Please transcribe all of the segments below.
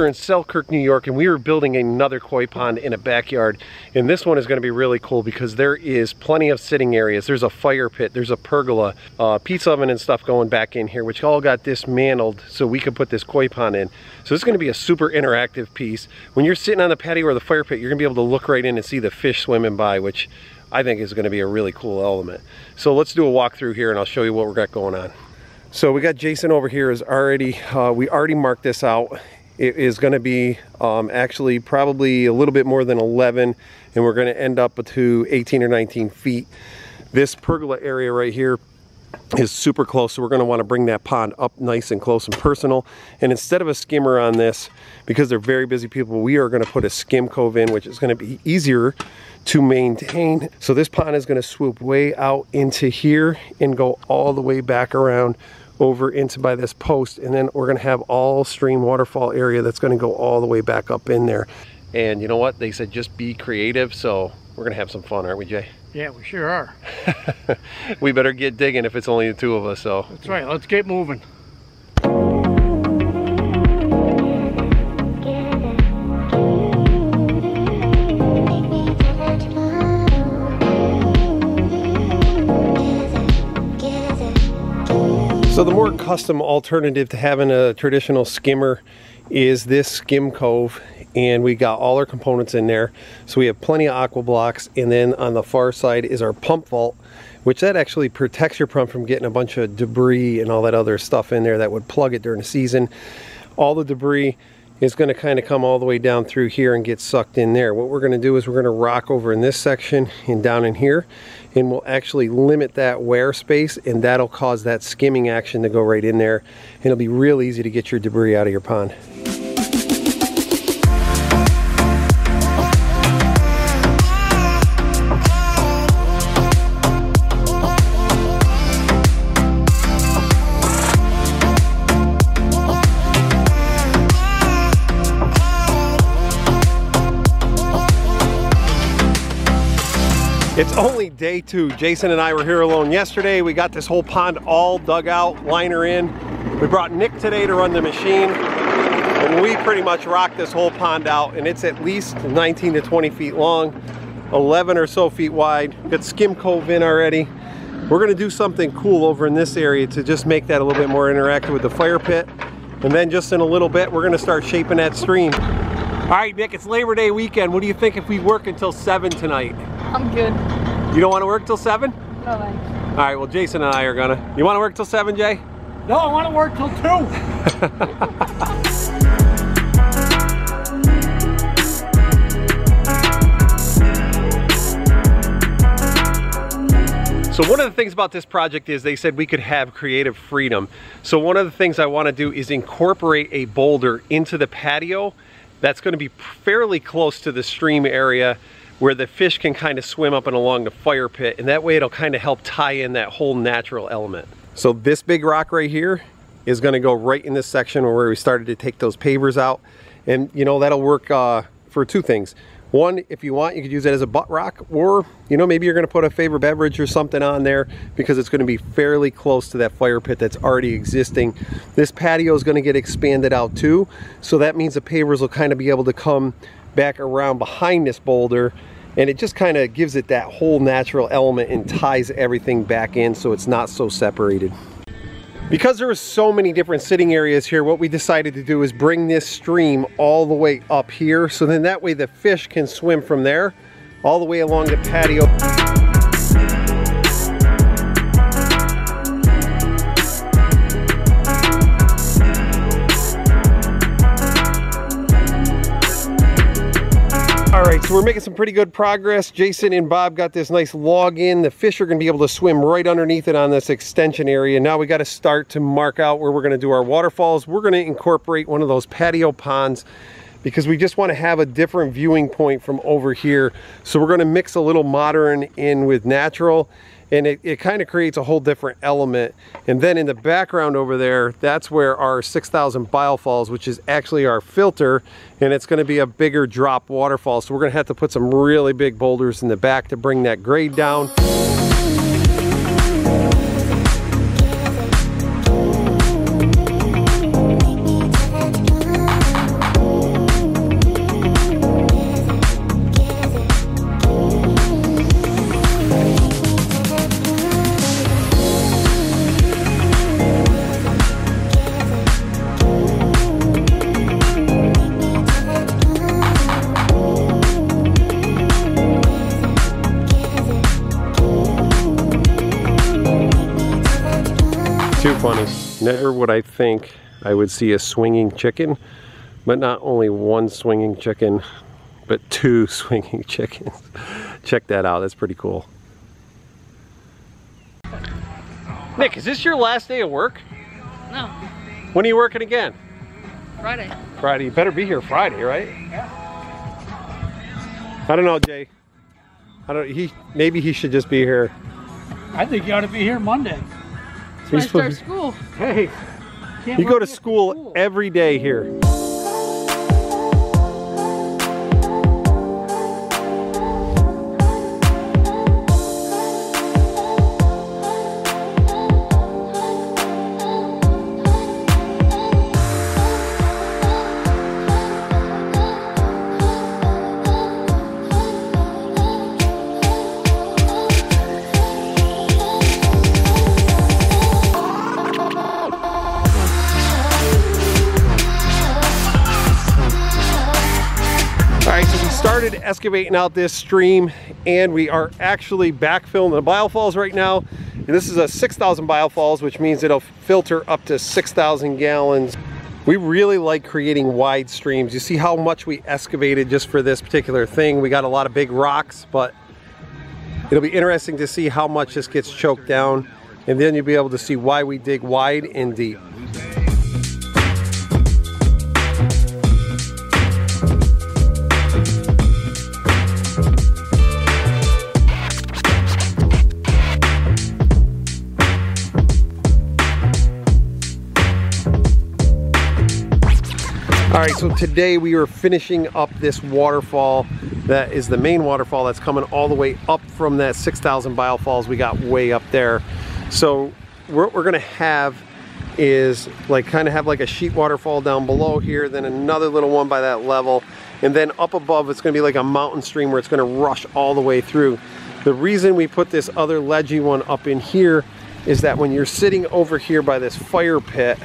are in Selkirk, New York, and we are building another koi pond in a backyard. And this one is going to be really cool because there is plenty of sitting areas. There's a fire pit, there's a pergola, pizza oven and stuff going back in here, which all got dismantled so we could put this koi pond in. So this is going to be a super interactive piece. When you're sitting on the patio or the fire pit, you're going to be able to look right in and see the fish swimming by, which I think is going to be a really cool element. So let's do a walkthrough here and I'll show you what we got going on. So we got Jason over here is already, we already marked this out. It is going to be actually probably a little bit more than 11, and we're going to end up to 18 or 19 feet. This pergola area right here is super close, so we're going to want to bring that pond up nice and close and personal. And instead of a skimmer on this, because they're very busy people, we are going to put a Skim Cove in, which is going to be easier to maintain. So this pond is going to swoop way out into here and go all the way back around over into by this post, and then we're going to have all stream waterfall area that's going to go all the way back up in there. And you know what, they said just be creative, so we're going to have some fun, aren't we, Jay? Yeah, we sure are. We better get digging if it's only the two of us. So that's right, let's get moving. So the more custom alternative to having a traditional skimmer is this Skim Cove, and we got all our components in there. So we have plenty of aqua blocks, and then on the far side is our pump vault, which that actually protects your pump from getting a bunch of debris and all that other stuff in there that would plug it during the season. All the debris is going to kind of come all the way down through here and get sucked in there. What we're going to do is we're going to rock over in this section and down in here, and we'll actually limit that wear space, and that'll cause that skimming action to go right in there, and it'll be real easy to get your debris out of your pond. It's only day 2. Jason and I were here alone yesterday. We got this whole pond all dug out, liner in. We brought Nick today to run the machine, and we pretty much rocked this whole pond out, and it's at least 19 to 20 feet long, 11 or so feet wide. Got Skim Cove in already. We're gonna do something cool over in this area to just make that a little bit more interactive with the fire pit. And then just in a little bit, we're gonna start shaping that stream. All right, Nick, it's Labor Day weekend. What do you think if we work until 7 tonight? I'm good. You don't want to work till 7? No, thanks. All right, well, Jason and I are gonna. You want to work till 7, Jay? No, I want to work till 2. So one of the things about this project is they said we could have creative freedom. So one of the things I want to do is incorporate a boulder into the patio that's going to be fairly close to the stream area, where the fish can kind of swim up and along the fire pit, and that way it'll kind of help tie in that whole natural element. So this big rock right here is going to go right in this section where we started to take those pavers out, and you know, that'll work for 2 things. One, if you want, you could use it as a butt rock, or you know, maybe you're going to put a favorite beverage or something on there because it's going to be fairly close to that fire pit that's already existing. This patio is going to get expanded out too, so that means the pavers will kind of be able to come back around behind this boulder, and it just kind of gives it that whole natural element and ties everything back in so it's not so separated. Because there are so many different sitting areas here, what we decided to do is bring this stream all the way up here, so then that way the fish can swim from there all the way along the patio. All right, so we're making some pretty good progress. Jason and Bob got this nice log in. The fish are gonna be able to swim right underneath it on this extension area. Now we gotta start to mark out where we're gonna do our waterfalls. We're gonna incorporate one of those patio ponds because we just wanna have a different viewing point from over here. So we're gonna mix a little modern in with natural, and it kind of creates a whole different element. And then in the background over there, that's where our 6,000 bile falls, which is actually our filter, and it's gonna be a bigger drop waterfall. So we're gonna have to put some really big boulders in the back to bring that grade down. funny. Never would I think I would see a swinging chicken, but not only one swinging chicken, but two swinging chickens. Check that out, that's pretty cool. Nick, is this your last day of work? No. When are you working again? Friday. Friday, you better be here Friday, right? Yeah. I don't know, Jay. Maybe he should just be here. I think you ought to be here Monday. That's when I start school. Hey. You go to school every day here. Started excavating out this stream, and we are actually backfilling the biofalls right now. And this is a 6,000 biofalls, which means it'll filter up to 6,000 gallons. We really like creating wide streams. You see how much we excavated just for this particular thing. We got a lot of big rocks, but it'll be interesting to see how much this gets choked down, and then you'll be able to see why we dig wide and deep. All right, so today we are finishing up this waterfall. That is the main waterfall that's coming all the way up from that 6,000 biofalls we got way up there. So what we're gonna have is kind of have like a sheet waterfall down below here, then another little one by that level, and then up above it's gonna be like a mountain stream where it's gonna rush all the way through. The reason we put this other ledgy one up in here is that when you're sitting over here by this fire pit,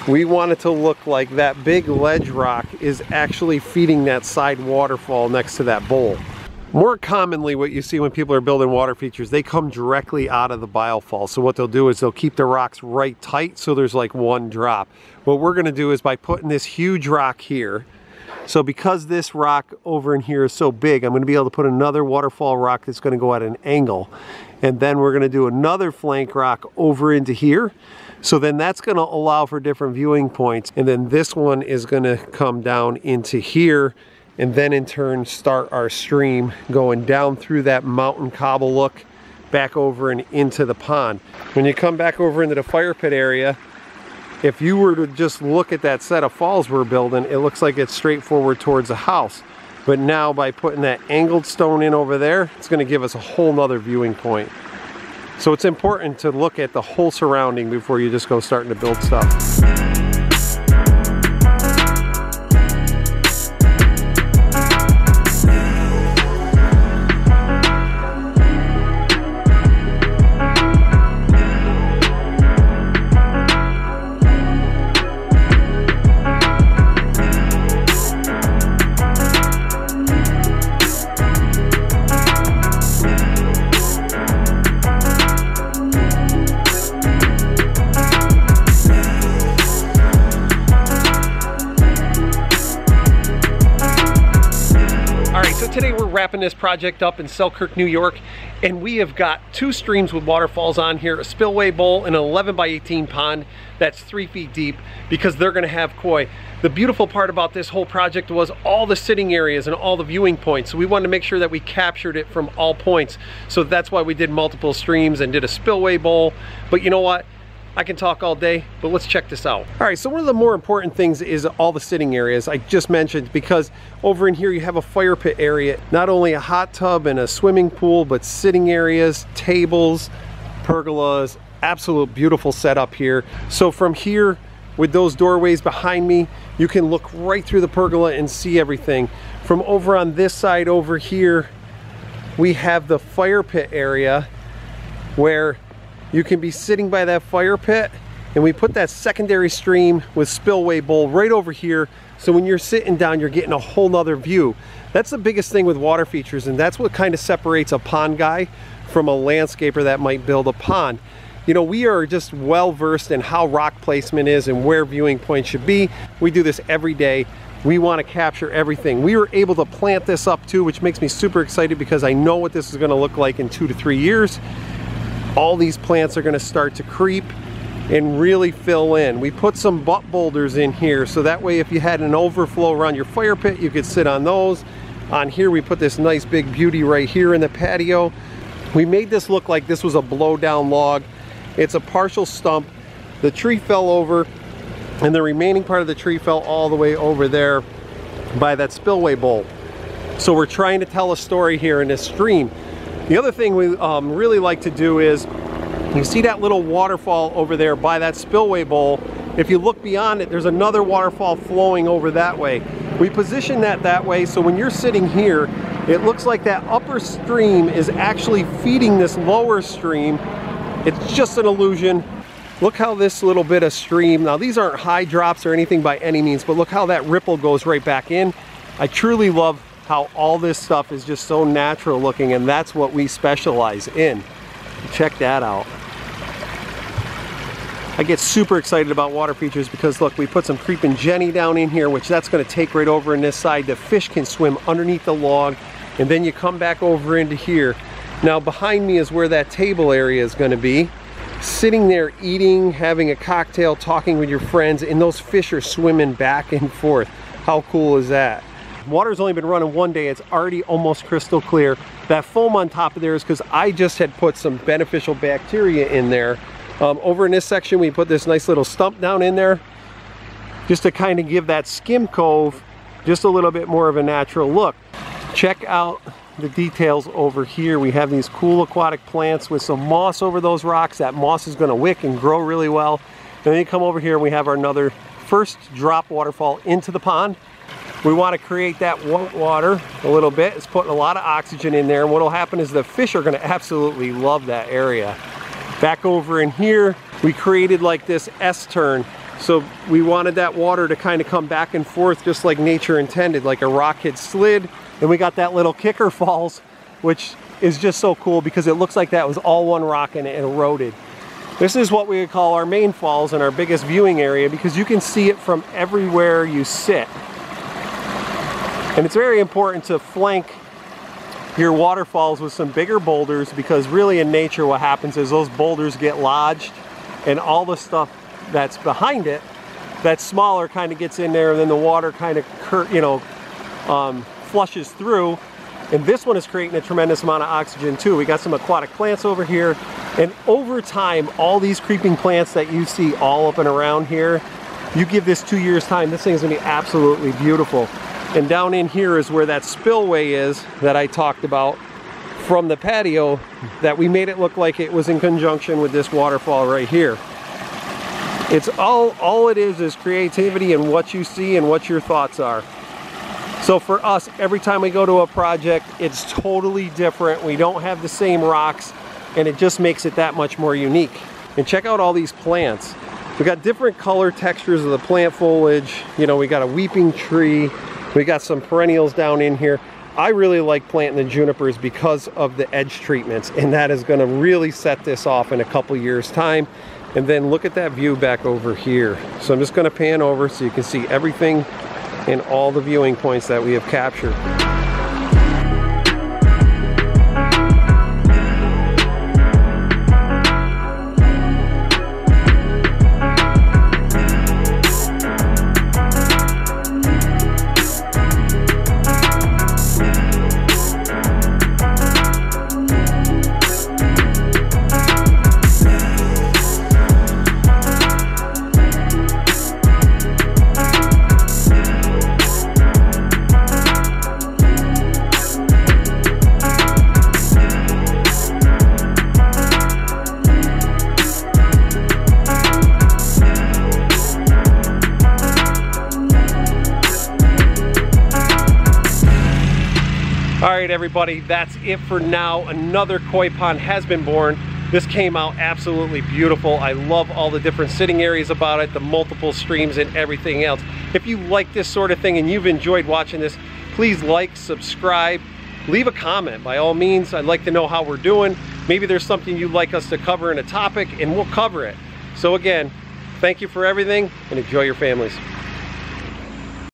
we want it to look like that big ledge rock is actually feeding that side waterfall next to that bowl. More commonly, what you see when people are building water features, they come directly out of the biofall. So what they'll do is they'll keep the rocks right tight so there's like one drop. What we're gonna do is by putting this huge rock here, so because this rock over in here is so big, I'm gonna be able to put another waterfall rock that's gonna go at an angle. And then we're gonna do another flank rock over into here. So then that's gonna allow for different viewing points. And then this one is gonna come down into here, and then in turn start our stream going down through that mountain cobble look back over and into the pond. When you come back over into the fire pit area, if you were to just look at that set of falls we're building, it looks like it's straightforward towards the house. But now by putting that angled stone in over there, it's gonna give us a whole nother viewing point. So it's important to look at the whole surrounding before you just go starting to build stuff. Today we're wrapping this project up in Selkirk, New York, and we have got two streams with waterfalls on here, a spillway bowl and an 11 by 18 pond that's 3 feet deep, because they're gonna have koi. The beautiful part about this whole project was all the sitting areas and all the viewing points. So we wanted to make sure that we captured it from all points. So that's why we did multiple streams and did a spillway bowl. But you know what? I can talk all day, but let's check this out. All right, so one of the more important things is all the sitting areas I just mentioned, because over in here you have a fire pit area, not only a hot tub and a swimming pool, but sitting areas, tables, pergolas, absolute beautiful setup here. So from here, with those doorways behind me, you can look right through the pergola and see everything. From over on this side over here, we have the fire pit area where you can be sitting by that fire pit, and we put that secondary stream with spillway bowl right over here, so when you're sitting down you're getting a whole nother view. That's the biggest thing with water features, and that's what kind of separates a pond guy from a landscaper that might build a pond. You know, we are just well versed in how rock placement is and where viewing points should be. We do this every day. We want to capture everything. We were able to plant this up too, which makes me super excited because I know what this is going to look like in 2 to 3 years. All these plants are going to start to creep and really fill in. We put some butt boulders in here so that way if you had an overflow around your fire pit, you could sit on those. On here we put this nice big beauty right here in the patio. We made this look like this was a blow down log. It's a partial stump. The tree fell over and the remaining part of the tree fell all the way over there by that spillway bowl. So we're trying to tell a story here in this stream. The other thing we really like to do is, you see that little waterfall over there by that spillway bowl. If you look beyond it, there's another waterfall flowing over that way. We position that way so when you're sitting here, it looks like that upper stream is actually feeding this lower stream. It's just an illusion. Look how this little bit of stream, now these aren't high drops or anything by any means, but look how that ripple goes right back in. I truly love how all this stuff is just so natural looking, and that's what we specialize in. Check that out. I get super excited about water features because look, we put some creeping Jenny down in here, which that's going to take right over in this side. The fish can swim underneath the log, and then you come back over into here. Now behind me is where that table area is going to be. Sitting there eating, having a cocktail, talking with your friends, and those fish are swimming back and forth. How cool is that? Water's only been running 1 day. It's already almost crystal clear. That foam on top of there is because I just had put some beneficial bacteria in there. Over in this section, we put this nice little stump down in there just to kind of give that Skim Cove just a little bit more of a natural look. Check out the details over here. We have these cool aquatic plants with some moss over those rocks. That moss is going to wick and grow really well. And then you come over here and we have our another first drop waterfall into the pond. We want to create that white water a little bit. It's putting a lot of oxygen in there, and what will happen is the fish are going to absolutely love that area. Back over in here, we created like this S-turn. So we wanted that water to kind of come back and forth just like nature intended, like a rock had slid. And we got that little kicker falls, which is just so cool because it looks like that was all one rock and it eroded. This is what we would call our main falls and our biggest viewing area because you can see it from everywhere you sit. And it's very important to flank your waterfalls with some bigger boulders because really in nature what happens is those boulders get lodged and all the stuff that's behind it, that smaller kind of gets in there, and then the water kind of flushes through. And this one is creating a tremendous amount of oxygen too. We got some aquatic plants over here, and over time all these creeping plants that you see all up and around here, you give this 2 years time, this thing's gonna be absolutely beautiful. And down in here is where that spillway is that I talked about from the patio, that we made it look like it was in conjunction with this waterfall right here. It's all it is creativity and what you see and what your thoughts are. So for us, every time we go to a project, it's totally different. We don't have the same rocks, and it just makes it that much more unique. And check out all these plants. We got different color textures of the plant foliage. You know, we got a weeping tree. We got some perennials down in here. I really like planting the junipers because of the edge treatments, and that is going to really set this off in a couple years time. And then look at that view back over here. So I'm just going to pan over so you can see everything and all the viewing points that we have captured. Alright everybody, that's it for now. Another koi pond has been born. This came out absolutely beautiful. I love all the different sitting areas about it, the multiple streams and everything else. If you like this sort of thing and you've enjoyed watching this, please like, subscribe, leave a comment. By all means, I'd like to know how we're doing. Maybe there's something you'd like us to cover in a topic, and we'll cover it. So again, thank you for everything, and enjoy your families.